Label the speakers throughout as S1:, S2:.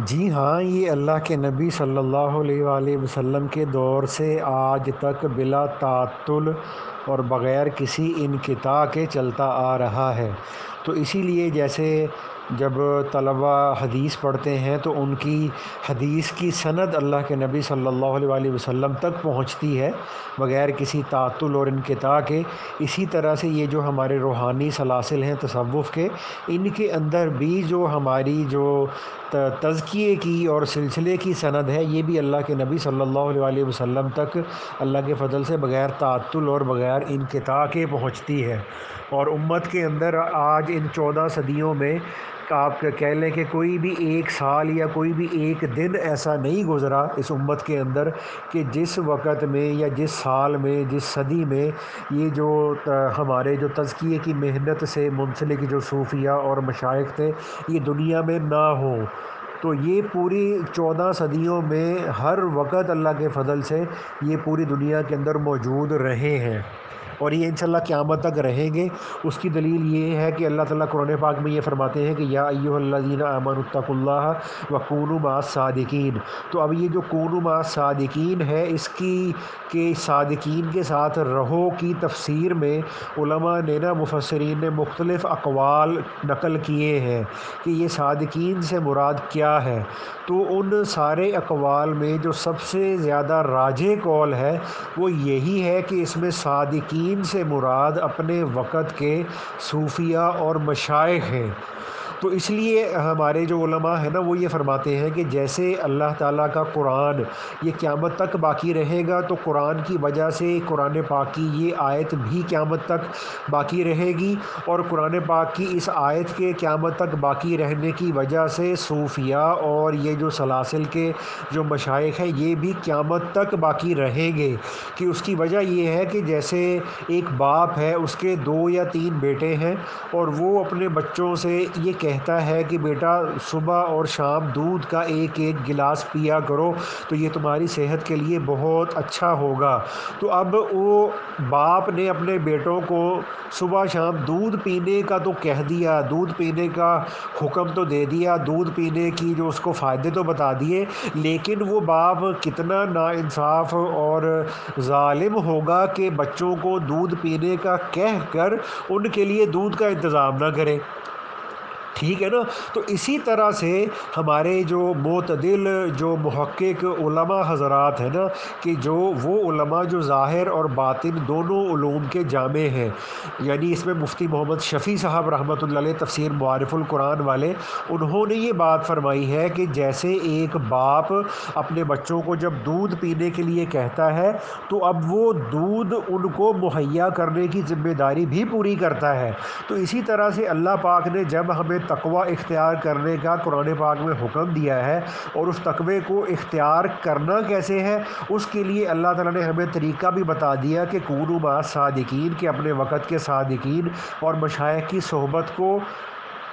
S1: جی ہاں، یہ اللہ کے نبی صلی اللہ علیہ وآلہ وسلم کے دور سے آج تک بلا تعطل اور بغیر کسی انقطاع کے چلتا آ رہا ہے۔ تو اسی لیے جیسے جب طلبہ حدیث پڑھتے ہیں تو ان کی حدیث کی سند اللہ کے نبی صلی اللہ علیہ وآلہ وسلم تک پہنچتی ہے بغیر کسی تعطل اور انقطاع کے۔ اسی طرح سے یہ جو ہمارے روحانی سلاسل ہیں تصوف کے، ان کے اندر بھی جو ہماری جو تزکیے کی اور سلسلے کی سند ہے، یہ بھی اللہ کے نبی صلی اللہ علیہ وآلہ وسلم تک اللہ کے فضل سے بغیر تعطل اور بغیر انقطاع کے پہنچتی ہے۔ اور امت کے اندر آج ان 14 صدیوں میں آپ کہہ لیں کہ کوئی بھی ایک سال یا کوئی بھی ایک دن ایسا نہیں گزرا اس امت کے اندر کہ جس وقت میں یا جس سال میں جس صدی میں یہ جو ہمارے جو تزکیے کی محنت سے منسلک جو صوفیہ اور مشائخ تھے یہ دنیا میں نہ ہوں۔ تو یہ پوری 14 صدیوں میں ہر وقت اللہ کے فضل سے یہ پوری دنیا کے اندر موجود رہے ہیں، اور یہ انشاءاللہ قیامت تک رہیں گے۔ اس کی دلیل یہ ہے کہ اللہ تعالیٰ قرآن پاک میں یہ فرماتے ہیں کہ یا ایھا الذین آمنوا اتقوا اللہ وکونوا مع الصادقین۔ تو اب یہ جو کونوا مع الصادقین ہے، اس کی کہ صادقین کے ساتھ رہو کی تفسیر میں علماء نے مفسرین نے مختلف اقوال نقل کیے ہیں کہ یہ صادقین سے مراد کیا ہے۔ تو ان سارے اقوال میں جو سب سے زیادہ راجح قول ہے وہ یہی ہے کہ اس میں صادقین سے مراد اپنے وقت کے صوفیہ اور مشائخ ہیں۔ تو اس لیے ہمارے جو علماء ہیں وہ یہ فرماتے ہیں کہ جیسے اللہ تعالیٰ کا قرآن یہ قیامت تک باقی رہے گا، تو قرآن کی وجہ سے قرآن پاک کی یہ آیت بھی قیامت تک باقی رہے گی، اور قرآن پاک کی اس آیت کے قیامت تک باقی رہنے کی وجہ سے صوفیہ اور یہ جو سلاسل کے جو مشائخ ہیں یہ بھی قیامت تک باقی رہیں گے۔ کہ اس کی وجہ یہ ہے کہ جیسے ایک باپ ہے، اس کے 2 یا 3 بیٹے ہیں، اور وہ اپنے بچوں سے یہ کہتا ہے کہ بیٹا صبح اور شام دودھ کا ایک ایک گلاس پیا کرو تو یہ تمہاری صحت کے لیے بہت اچھا ہوگا۔ تو اب وہ باپ نے اپنے بیٹوں کو صبح شام دودھ پینے کا تو کہہ دیا، دودھ پینے کا حکم تو دے دیا، دودھ پینے کی جو اس کو فائدے تو بتا دیے، لیکن وہ باپ کتنا ناانصاف اور ظالم ہوگا کہ بچوں کو دودھ پینے کا کہہ کر ان کے لیے دودھ کا انتظام نہ کرے۔ ٹھیک ہے نا؟ تو اسی طرح سے ہمارے جو معتدل جو محقق علماء حضرات ہیں کہ جو وہ علماء جو ظاہر اور باطن دونوں علوم کے جامع ہیں، یعنی اس میں مفتی محمد شفیع صاحب رحمۃ اللہ علیہ تفسیر معارف القرآن والے، انہوں نے یہ بات فرمائی ہے کہ جیسے ایک باپ اپنے بچوں کو جب دودھ پینے کے لیے کہتا ہے تو اب وہ دودھ ان کو مہیا کرنے کی ذمہ داری بھی پوری کرتا ہے۔ تو اسی طرح سے اللہ پاک نے جب ہمیں تقوی اختیار کرنے کا قرآن پاک میں حکم دیا ہے، اور اس تقوی کو اختیار کرنا کیسے ہے اس کے لیے اللہ تعالیٰ نے ہمیں طریقہ بھی بتا دیا کہ کونوا مع الصادقین، کہ اپنے وقت کے صادقین اور مشائخ کی صحبت کو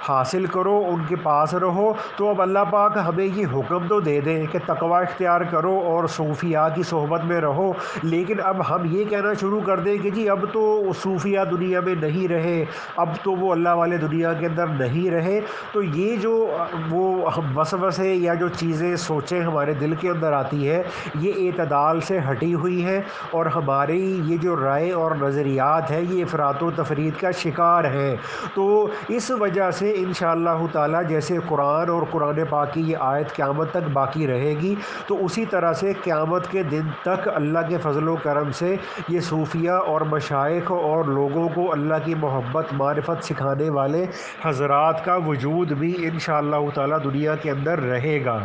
S1: حاصل کرو، ان کے پاس رہو۔ تو اب اللہ پاک ہمیں یہ حکم تو دے دیں کہ تقوی اختیار کرو اور صوفیاء کی صحبت میں رہو، لیکن اب ہم یہ کہنا شروع کر دیں کہ جی اب تو صوفیاء دنیا میں نہیں رہے، اب تو وہ اللہ والے دنیا کے اندر نہیں رہے۔ تو یہ جو وہ وسوسے یا جو چیزیں سوچیں ہمارے دل کے اندر آتی ہے، یہ اعتدال سے ہٹی ہوئی ہیں، اور ہماری یہ جو رائے اور نظریات ہے یہ افراط و تفرید کا شکار ہیں۔ تو اس وجہ سے انشاءاللہ تعالی جیسے قرآن اور قرآن پاک کی یہ آیت قیامت تک باقی رہے گی، تو اسی طرح سے قیامت کے دن تک اللہ کے فضل و کرم سے یہ صوفیہ اور مشائخ اور لوگوں کو اللہ کی محبت معرفت سکھانے والے حضرات کا وجود بھی انشاءاللہ تعالی دنیا کے اندر رہے گا۔